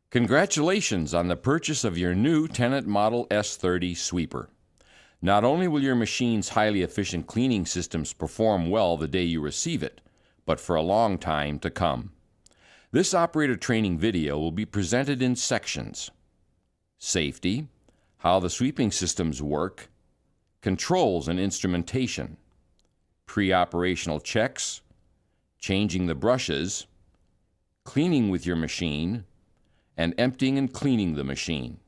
Congratulations on the purchase of your new Tennant Model S30 sweeper. Not only will your machine's highly efficient cleaning systems perform well the day you receive it, but for a long time to come. This operator training video will be presented in sections: safety, how the sweeping systems work, controls and instrumentation, pre-operational checks, changing the brushes, cleaning with your machine, and emptying and cleaning the machine.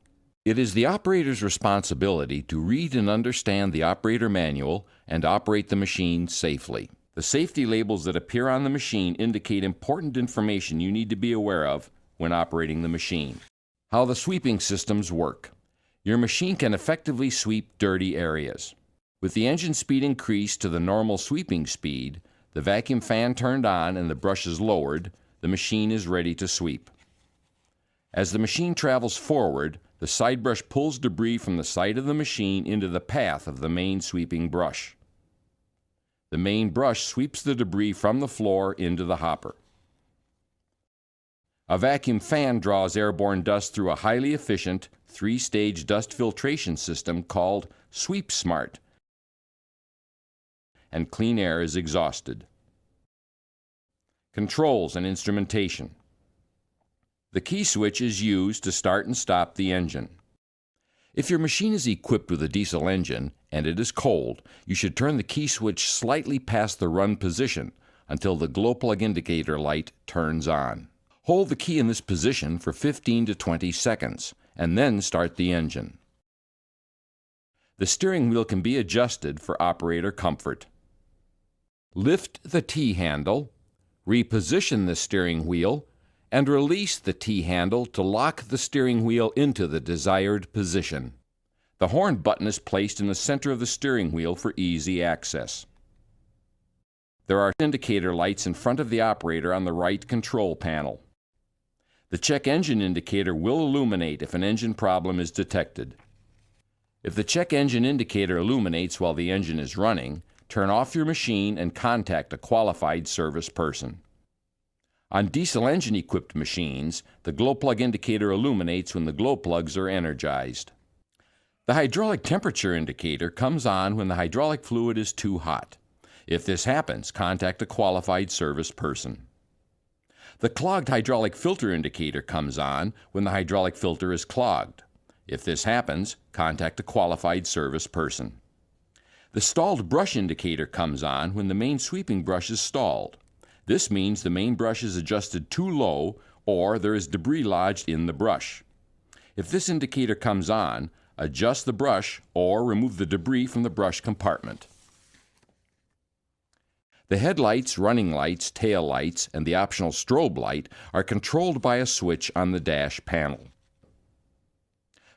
It is the operator's responsibility to read and understand the operator manual and operate the machine safely. The safety labels that appear on the machine indicate important information you need to be aware of when operating the machine. How the sweeping systems work. Your machine can effectively sweep dirty areas. With the engine speed increased to the normal sweeping speed, the vacuum fan turned on and the brushes lowered, the machine is ready to sweep. As the machine travels forward, the side brush pulls debris from the side of the machine into the path of the main sweeping brush. The main brush sweeps the debris from the floor into the hopper. A vacuum fan draws airborne dust through a highly efficient, three-stage dust filtration system called Sweep Smart, and clean air is exhausted. Controls and instrumentation. The key switch is used to start and stop the engine. If your machine is equipped with a diesel engine and it is cold, you should turn the key switch slightly past the run position until the glow plug indicator light turns on. Hold the key in this position for 15 to 20 seconds and then start the engine. The steering wheel can be adjusted for operator comfort. Lift the T-handle, reposition the steering wheel, and release the T-handle to lock the steering wheel into the desired position. The horn button is placed in the center of the steering wheel for easy access. There are indicator lights in front of the operator on the right control panel. The check engine indicator will illuminate if an engine problem is detected. If the check engine indicator illuminates while the engine is running, turn off your machine and contact a qualified service person. On diesel engine-equipped machines, the glow plug indicator illuminates when the glow plugs are energized. The hydraulic temperature indicator comes on when the hydraulic fluid is too hot. If this happens, contact a qualified service person. The clogged hydraulic filter indicator comes on when the hydraulic filter is clogged. If this happens, contact a qualified service person. The stalled brush indicator comes on when the main sweeping brush is stalled. This means the main brush is adjusted too low or there is debris lodged in the brush. If this indicator comes on, adjust the brush or remove the debris from the brush compartment. The headlights, running lights, tail lights, and the optional strobe light are controlled by a switch on the dash panel.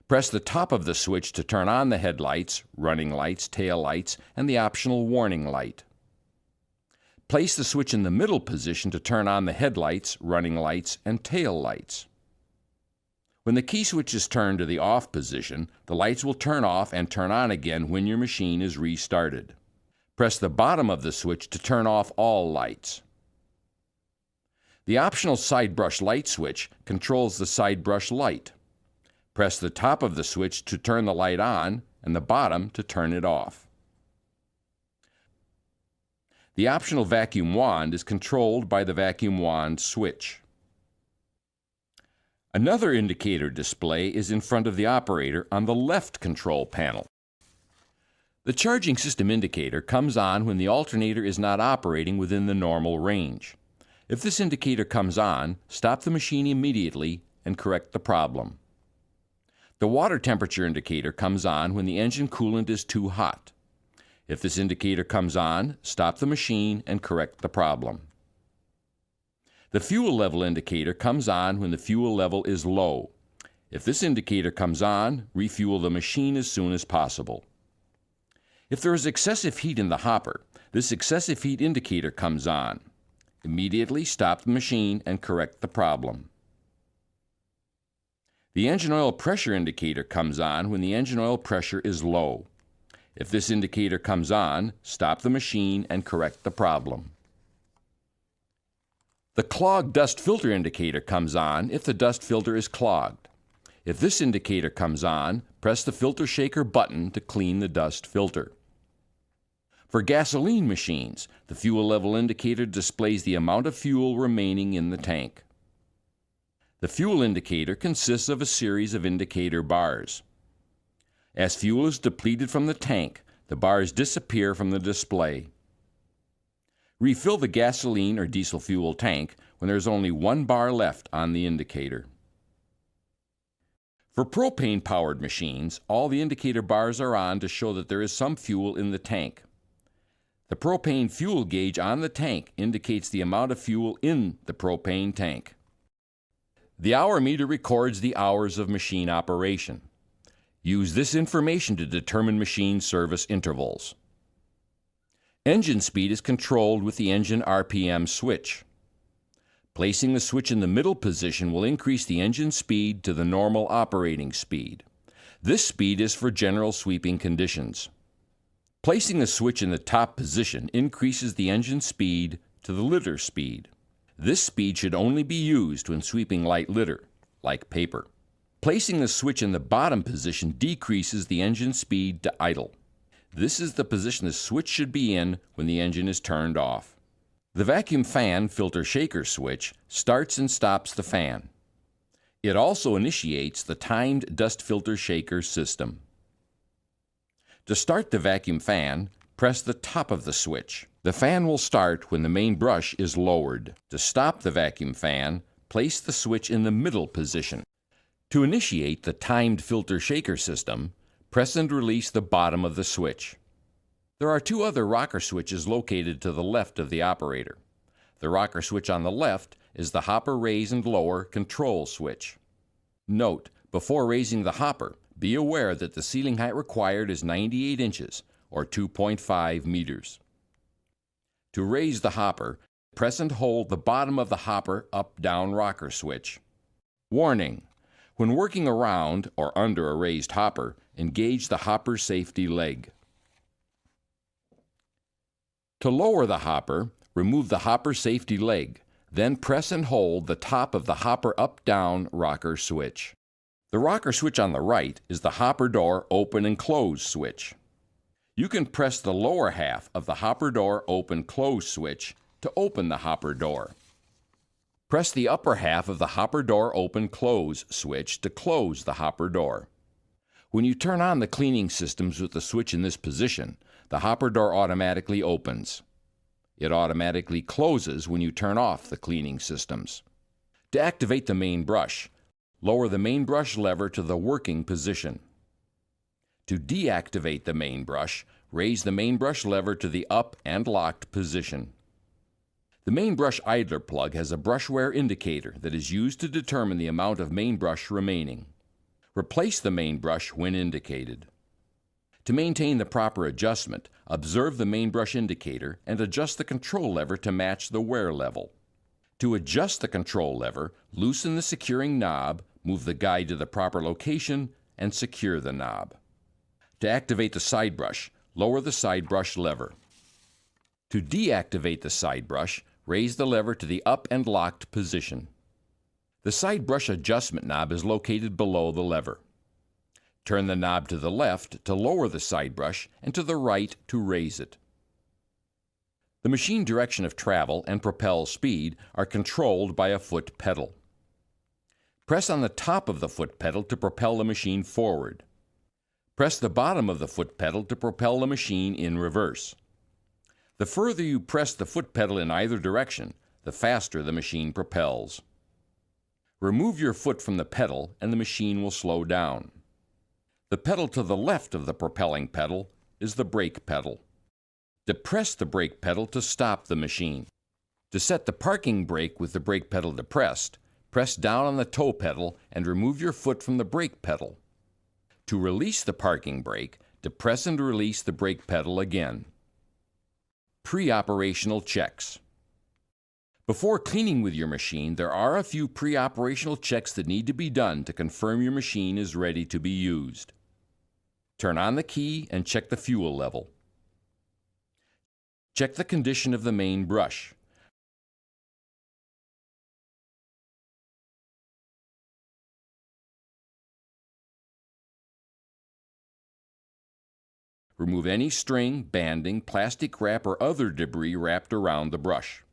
Press the top of the switch to turn on the headlights, running lights, tail lights, and the optional warning light. Place the switch in the middle position to turn on the headlights, running lights, and tail lights. When the key switch is turned to the off position, the lights will turn off and turn on again when your machine is restarted. Press the bottom of the switch to turn off all lights. The optional side brush light switch controls the side brush light. Press the top of the switch to turn the light on and the bottom to turn it off. The optional vacuum wand is controlled by the vacuum wand switch. Another indicator display is in front of the operator on the left control panel. The charging system indicator comes on when the alternator is not operating within the normal range. If this indicator comes on, stop the machine immediately and correct the problem. The water temperature indicator comes on when the engine coolant is too hot. If this indicator comes on, stop the machine and correct the problem. The fuel level indicator comes on when the fuel level is low. If this indicator comes on, refuel the machine as soon as possible. If there is excessive heat in the hopper, this excessive heat indicator comes on. Immediately stop the machine and correct the problem. The engine oil pressure indicator comes on when the engine oil pressure is low. If this indicator comes on, stop the machine and correct the problem. The clogged dust filter indicator comes on if the dust filter is clogged. If this indicator comes on, press the filter shaker button to clean the dust filter. For gasoline machines, the fuel level indicator displays the amount of fuel remaining in the tank. The fuel indicator consists of a series of indicator bars. As fuel is depleted from the tank, the bars disappear from the display. Refill the gasoline or diesel fuel tank when there is only one bar left on the indicator. For propane-powered machines, all the indicator bars are on to show that there is some fuel in the tank. The propane fuel gauge on the tank indicates the amount of fuel in the propane tank. The hour meter records the hours of machine operation. Use this information to determine machine service intervals. Engine speed is controlled with the engine RPM switch. Placing the switch in the middle position will increase the engine speed to the normal operating speed. This speed is for general sweeping conditions. Placing the switch in the top position increases the engine speed to the litter speed. This speed should only be used when sweeping light litter, like paper. Placing the switch in the bottom position decreases the engine speed to idle. This is the position the switch should be in when the engine is turned off. The vacuum fan filter shaker switch starts and stops the fan. It also initiates the timed dust filter shaker system. To start the vacuum fan, press the top of the switch. The fan will start when the main brush is lowered. To stop the vacuum fan, place the switch in the middle position. To initiate the timed filter shaker system, press and release the bottom of the switch. There are two other rocker switches located to the left of the operator. The rocker switch on the left is the hopper raise and lower control switch. Note, before raising the hopper, be aware that the ceiling height required is 98 inches, or 2.5 meters. To raise the hopper, press and hold the bottom of the hopper up-down rocker switch. Warning: when working around or under a raised hopper, engage the hopper safety leg. To lower the hopper, remove the hopper safety leg, then press and hold the top of the hopper up-down rocker switch. The rocker switch on the right is the hopper door open and close switch. You can press the lower half of the hopper door open-close switch to open the hopper door. Press the upper half of the hopper door open-close switch to close the hopper door. When you turn on the cleaning systems with the switch in this position, the hopper door automatically opens. It automatically closes when you turn off the cleaning systems. To activate the main brush, lower the main brush lever to the working position. To deactivate the main brush, raise the main brush lever to the up and locked position. The main brush idler plug has a brush wear indicator that is used to determine the amount of main brush remaining. Replace the main brush when indicated. To maintain the proper adjustment, observe the main brush indicator and adjust the control lever to match the wear level. To adjust the control lever, loosen the securing knob, move the guide to the proper location, and secure the knob. To activate the side brush, lower the side brush lever. To deactivate the side brush, raise the lever to the up and locked position. The side brush adjustment knob is located below the lever. Turn the knob to the left to lower the side brush and to the right to raise it. The machine direction of travel and propel speed are controlled by a foot pedal. Press on the top of the foot pedal to propel the machine forward. Press the bottom of the foot pedal to propel the machine in reverse. The further you press the foot pedal in either direction, the faster the machine propels. Remove your foot from the pedal and the machine will slow down. The pedal to the left of the propelling pedal is the brake pedal. Depress the brake pedal to stop the machine. To set the parking brake with the brake pedal depressed, press down on the toe pedal and remove your foot from the brake pedal. To release the parking brake, depress and release the brake pedal again. Pre-operational checks. Before cleaning with your machine, there are a few pre-operational checks that need to be done to confirm your machine is ready to be used. Turn on the key and check the fuel level. Check the condition of the main brush. Remove any string, banding, plastic wrap, or other debris wrapped around the brush.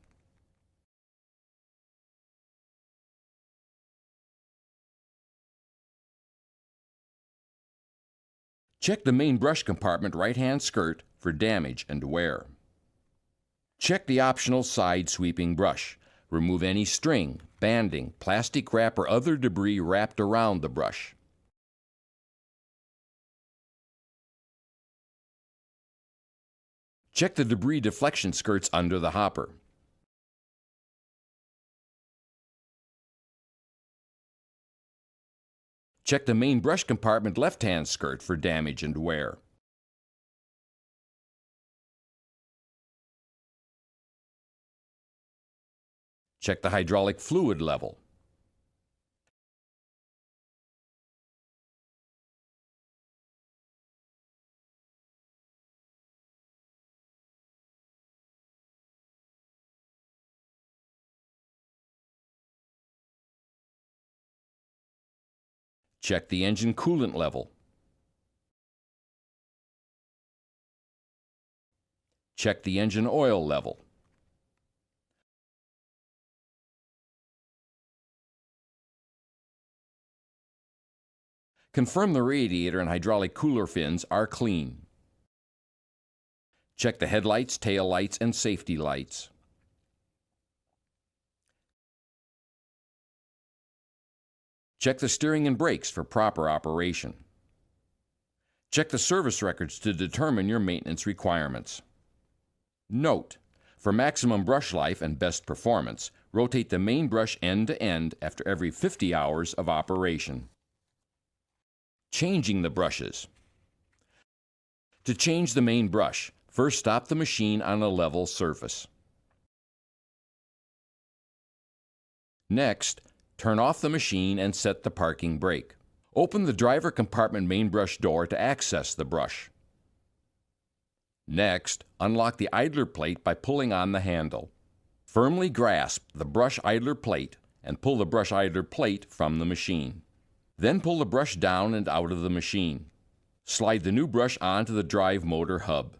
Check the main brush compartment right-hand skirt for damage and wear. Check the optional side sweeping brush. Remove any string, banding, plastic wrap, or other debris wrapped around the brush. Check the debris deflection skirts under the hopper. Check the main brush compartment left-hand skirt for damage and wear. Check the hydraulic fluid level. Check the engine coolant level. Check the engine oil level. Confirm the radiator and hydraulic cooler fins are clean. Check the headlights, tail lights, and safety lights. Check the steering and brakes for proper operation. Check the service records to determine your maintenance requirements. Note: for maximum brush life and best performance, rotate the main brush end to end after every 50 hours of operation. Changing the brushes. To change the main brush, first stop the machine on a level surface. Next, turn off the machine and set the parking brake. Open the driver compartment main brush door to access the brush. Next, unlock the idler plate by pulling on the handle. Firmly grasp the brush idler plate and pull the brush idler plate from the machine. Then pull the brush down and out of the machine. Slide the new brush onto the drive motor hub.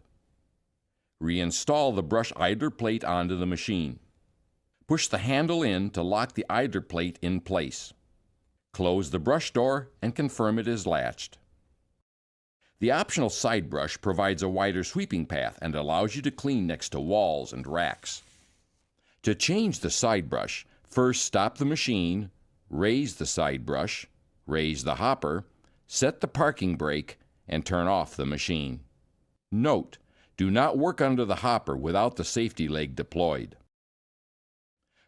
Reinstall the brush idler plate onto the machine. Push the handle in to lock the idler plate in place. Close the brush door and confirm it is latched. The optional side brush provides a wider sweeping path and allows you to clean next to walls and racks. To change the side brush, first stop the machine, raise the side brush, raise the hopper, set the parking brake, and turn off the machine. Note: do not work under the hopper without the safety leg deployed.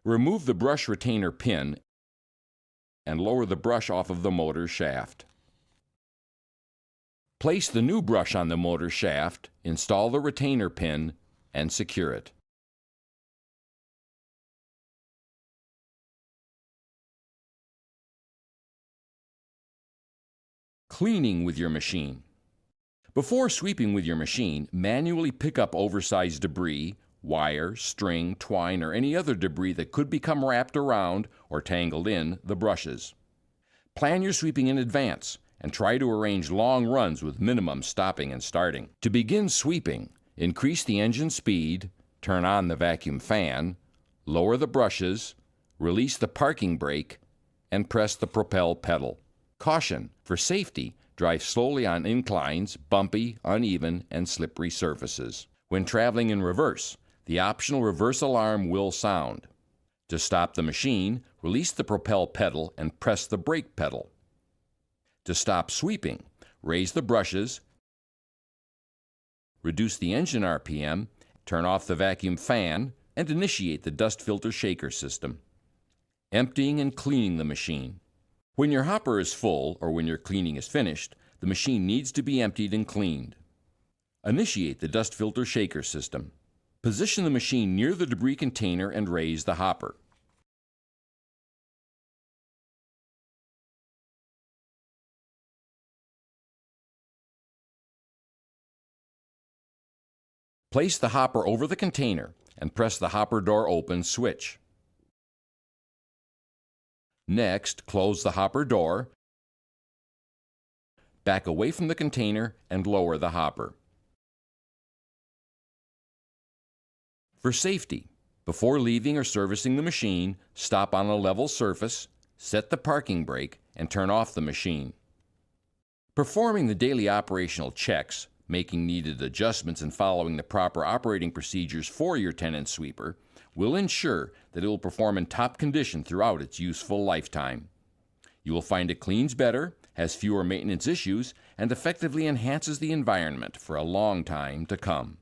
Remove the brush retainer pin and lower the brush off of the motor shaft. Place the new brush on the motor shaft, install the retainer pin, and secure it. Cleaning with your machine. Before sweeping with your machine, manually pick up oversized debris, wire, string, twine, or any other debris that could become wrapped around or tangled in the brushes. Plan your sweeping in advance and try to arrange long runs with minimum stopping and starting. To begin sweeping, increase the engine speed, turn on the vacuum fan, lower the brushes, release the parking brake, and press the propel pedal. Caution: for safety, drive slowly on inclines, bumpy, uneven, and slippery surfaces. When traveling in reverse, the optional reverse alarm will sound. To stop the machine, release the propel pedal and press the brake pedal. To stop sweeping, raise the brushes, reduce the engine RPM, turn off the vacuum fan, and initiate the dust filter shaker system. Emptying and cleaning the machine. When your hopper is full or when your cleaning is finished, the machine needs to be emptied and cleaned. Initiate the dust filter shaker system. Position the machine near the debris container and raise the hopper. Place the hopper over the container and press the hopper door open switch. Next, close the hopper door, back away from the container, and lower the hopper. For safety, before leaving or servicing the machine, stop on a level surface, set the parking brake, and turn off the machine. Performing the daily operational checks, making needed adjustments, and following the proper operating procedures for your Tennant sweeper will ensure that it will perform in top condition throughout its useful lifetime. You will find it cleans better, has fewer maintenance issues, and effectively enhances the environment for a long time to come.